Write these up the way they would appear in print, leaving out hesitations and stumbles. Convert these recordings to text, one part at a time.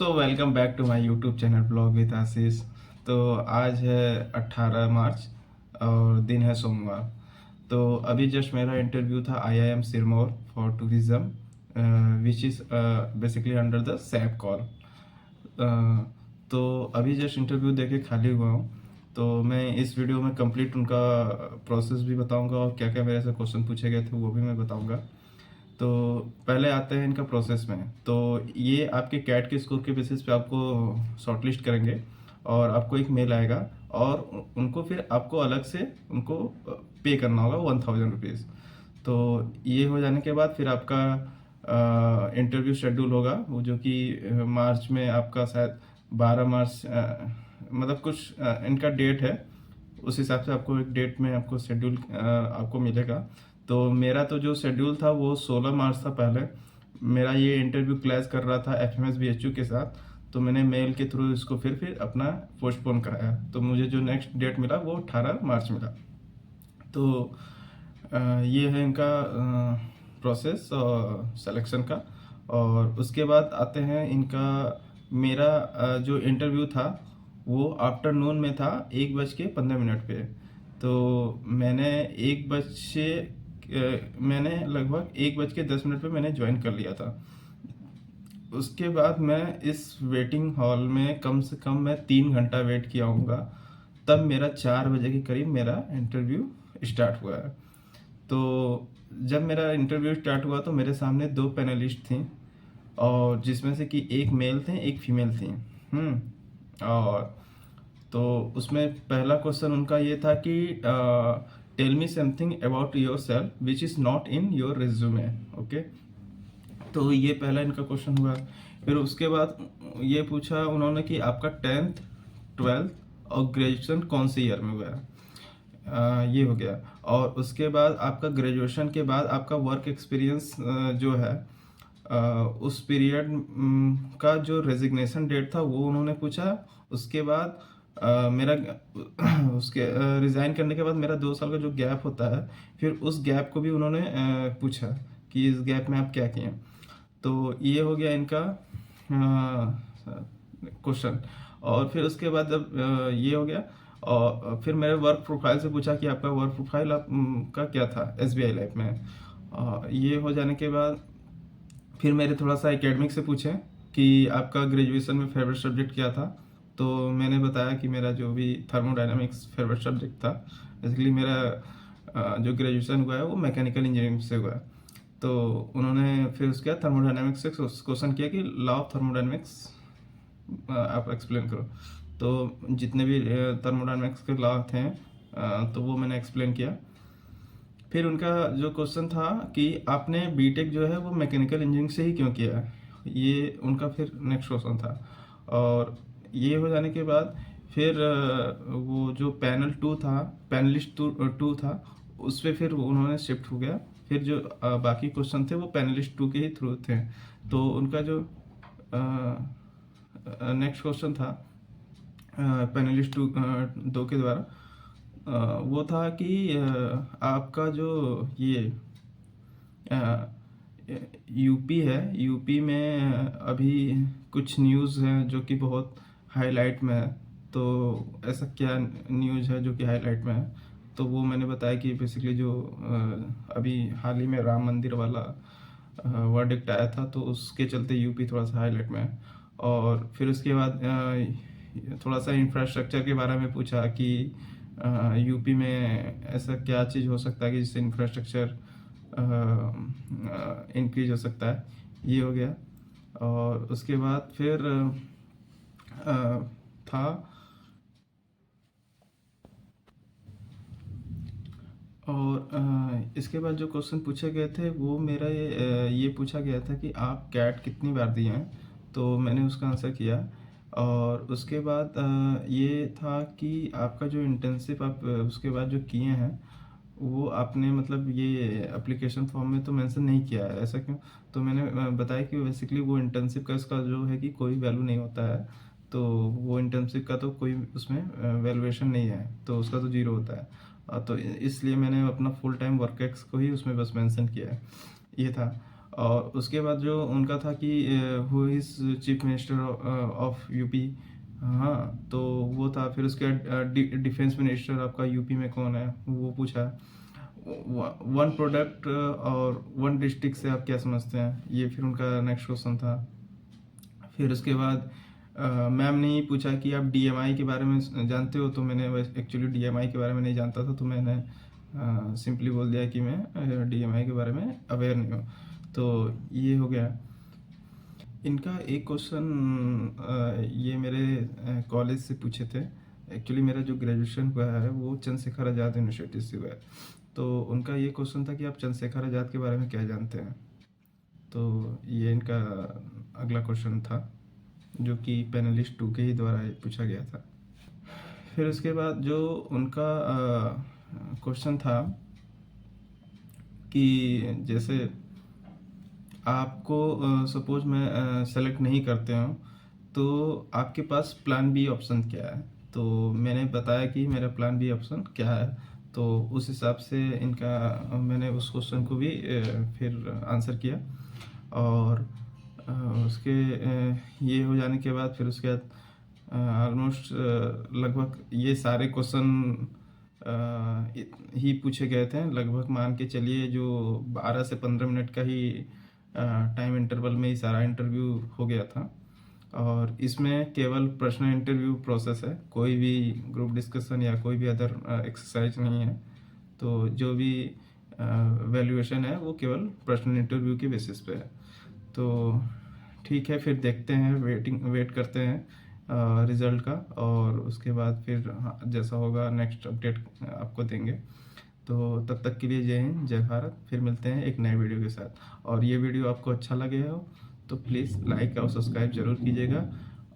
So welcome back to my YouTube channel blog with Ashish. तो आज है 18 मार्च और दिन है सोमवार। तो अभी जस्ट मेरा इंटरव्यू था IIM Sirmaur for tourism which is basically under the SAP call. तो अभी जस्ट इंटरव्यू देके खाली हुआ हूँ। तो मैं इस वीडियो में कंप्लीट उनका प्रोसेस भी बताऊंगा और क्या क्या मेरे से क्वेश्चन पूछे गए थे वो भी मैं बताऊंगा। तो पहले आते हैं इनका प्रोसेस में। तो ये आपके कैट के स्कोर के बेसिस पे आपको शॉर्टलिस्ट करेंगे और आपको एक मेल आएगा और उनको फिर आपको अलग से उनको पे करना होगा 1000 रुपीज़। तो ये हो जाने के बाद फिर आपका इंटरव्यू शेड्यूल होगा वो जो कि मार्च में आपका शायद 12 मार्च मतलब कुछ इनका डेट है। उस हिसाब से आपको एक डेट में आपको शेड्यूल आपको मिलेगा। तो मेरा तो जो शेड्यूल था वो 16 मार्च था। पहले मेरा ये इंटरव्यू क्लैश कर रहा था एफएमएस बीएचयू के साथ। तो मैंने मेल के थ्रू इसको फिर अपना पोस्टपोन कराया। तो मुझे जो नेक्स्ट डेट मिला वो 18 मार्च मिला। तो ये है इनका प्रोसेस सिलेक्शन का। और उसके बाद आते हैं इनका मेरा जो इंटरव्यू था वो आफ्टरनून में था 1:15 पे। तो मैंने एक बज से मैंने लगभग 1:10 पे मैंने ज्वाइन कर लिया था। उसके बाद मैं इस वेटिंग हॉल में कम से कम मैं 3 घंटा वेट किया होऊंगा। तब मेरा 4 बजे के करीब मेरा इंटरव्यू स्टार्ट हुआ है। तो जब मेरा इंटरव्यू स्टार्ट हुआ तो मेरे सामने 2 पैनलिस्ट थी और जिसमें से कि एक मेल थे एक फीमेल थी। और तो उसमें पहला क्वेश्चन उनका ये था कि tell me something about yourself which is not in your resume. Okay, तो ये पहला इनका क्वेश्चन हुआ। फिर उसके बाद ये पूछा उन्होंने कि आपका 10th 12th और ग्रेजुएशन कौन से ईयर में हुआ है। ये हो गया। और उसके बाद आपका ग्रेजुएशन के बाद आपका वर्क एक्सपीरियंस जो है उस पीरियड का जो रेजिग्नेशन डेट था वो उन्होंने पूछा। उसके बाद मेरा उसके रिज़ाइन करने के बाद मेरा 2 साल का जो गैप होता है फिर उस गैप को भी उन्होंने पूछा कि इस गैप में आप क्या किए। तो ये हो गया इनका क्वेश्चन। और फिर उसके बाद जब ये हो गया और फिर मेरे वर्क प्रोफाइल से पूछा कि आपका वर्क प्रोफाइल आप का क्या था एसबीआई लाइफ में। ये हो जाने के बाद फिर मेरे थोड़ा सा एकेडमिक से पूछे कि आपका ग्रेजुएशन में फेवरेट सब्जेक्ट क्या था। तो मैंने बताया कि मेरा जो भी थर्मोडायनामिक्स फेवरेट सब्जेक्ट था। बेसिकली मेरा जो ग्रेजुएशन हुआ है वो मैकेनिकल इंजीनियरिंग से हुआ है। तो उन्होंने फिर उसके बाद थर्मोडायनामिक्स से क्वेश्चन किया कि लॉ ऑफ थर्मोडायनामिक्स आप एक्सप्लेन करो। तो जितने भी थर्मोडायनामिक्स के लॉ थे तो वो मैंने एक्सप्लेन किया। फिर उनका जो क्वेश्चन था कि आपने बीटेक जो है वो मैकेनिकल इंजीनियरिंग से ही क्यों किया है, ये उनका फिर नेक्स्ट क्वेश्चन था। और ये हो जाने के बाद फिर वो जो पैनलिस्ट टू था उस पर फिर उन्होंने शिफ्ट हो गया। फिर जो बाकी क्वेश्चन थे वो पैनलिस्ट टू के ही थ्रू थे। तो उनका जो नेक्स्ट क्वेश्चन था पैनलिस्ट टू दो के द्वारा वो था कि आपका जो ये यूपी है, यूपी में अभी कुछ न्यूज़ है जो कि बहुत हाईलाइट में है। तो ऐसा क्या न्यूज़ है जो कि हाईलाइट में है। तो वो मैंने बताया कि बेसिकली जो अभी हाल ही में राम मंदिर वाला वर्डिक्ट आया था तो उसके चलते यूपी थोड़ा सा हाईलाइट में है। और फिर उसके बाद थोड़ा सा इंफ्रास्ट्रक्चर के बारे में पूछा कि यूपी में ऐसा क्या चीज़ हो सकता है कि जिससे इंफ्रास्ट्रक्चर इंक्रीज हो सकता है। ये हो गया। और उसके बाद फिर था और इसके बाद जो क्वेश्चन पूछे गए थे वो मेरा ये पूछा गया था कि आप कैट कितनी बार दिए हैं। तो मैंने उसका आंसर किया। और उसके बाद ये था कि आपका जो इंटर्नशिप आप उसके बाद जो किए हैं वो आपने मतलब ये एप्लीकेशन फॉर्म में तो मेंशन नहीं किया है, ऐसा क्यों। तो मैंने बताया कि बेसिकली वो इंटर्नशिप का इसका जो है कि कोई वैल्यू नहीं होता है। तो वो इंटर्नशिप का तो कोई उसमें वैल्यूएशन नहीं है तो उसका तो जीरो होता है। तो इसलिए मैंने अपना फुल टाइम वर्क एक्स को ही उसमें बस मेंशन किया है, ये था। और उसके बाद जो उनका था कि who is chief minister of UP. हाँ, तो वो था। फिर उसके बाद डिफेंस मिनिस्टर आपका यूपी में कौन है, वो पूछा। वन प्रोडक्ट और वन डिस्ट्रिक्ट से आप क्या समझते हैं, ये फिर उनका नेक्स्ट क्वेश्चन था। फिर उसके बाद मैम ने ही पूछा कि आप डीएमआई के बारे में जानते हो, तो मैंने एक्चुअली डीएमआई के बारे में नहीं जानता था, तो मैंने सिंपली बोल दिया कि मैं डीएमआई के बारे में अवेयर नहीं हूँ। तो ये हो गया। इनका एक क्वेश्चन ये मेरे कॉलेज से पूछे थे। एक्चुअली मेरा जो ग्रेजुएशन हुआ है वो चंद्रशेखर आज़ाद यूनिवर्सिटी से हुआ है। तो उनका ये क्वेश्चन था कि आप चंद्रशेखर आज़ाद के बारे में क्या जानते हैं। तो ये इनका अगला क्वेश्चन था, जो कि पैनलिस्ट 2 के ही द्वारा पूछा गया था। फिर उसके बाद जो उनका क्वेश्चन था कि जैसे आपको सपोज मैं सेलेक्ट नहीं करते हो, तो आपके पास प्लान बी ऑप्शन क्या है। तो मैंने बताया कि मेरा प्लान बी ऑप्शन क्या है। तो उस हिसाब से इनका मैंने उस क्वेश्चन को भी फिर आंसर किया। और उसके ये हो जाने के बाद फिर उसके बाद ऑलमोस्ट लगभग ये सारे क्वेश्चन ही पूछे गए थे। लगभग मान के चलिए जो 12 से 15 मिनट का ही टाइम इंटरवल में ही सारा इंटरव्यू हो गया था। और इसमें केवल प्रश्न इंटरव्यू प्रोसेस है, कोई भी ग्रुप डिस्कशन या कोई भी अदर एक्सरसाइज नहीं है। तो जो भी वैल्यूएशन है वो केवल प्रश्न इंटरव्यू के बेसिस पे है। तो ठीक है, फिर देखते हैं, वेट करते हैं रिज़ल्ट का, और उसके बाद फिर हाँ, जैसा होगा नेक्स्ट अपडेट आपको देंगे। तो तब तक के लिए जय हिंद, जय भारत। फिर मिलते हैं एक नए वीडियो के साथ। और ये वीडियो आपको अच्छा लगे हो तो प्लीज़ लाइक और सब्सक्राइब ज़रूर कीजिएगा।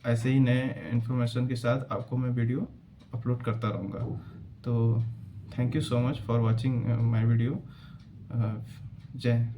ऐसे ही नए इन्फॉर्मेशन के साथ आपको मैं वीडियो अपलोड करता रहूँगा। तो thank you so much for watching my video. जय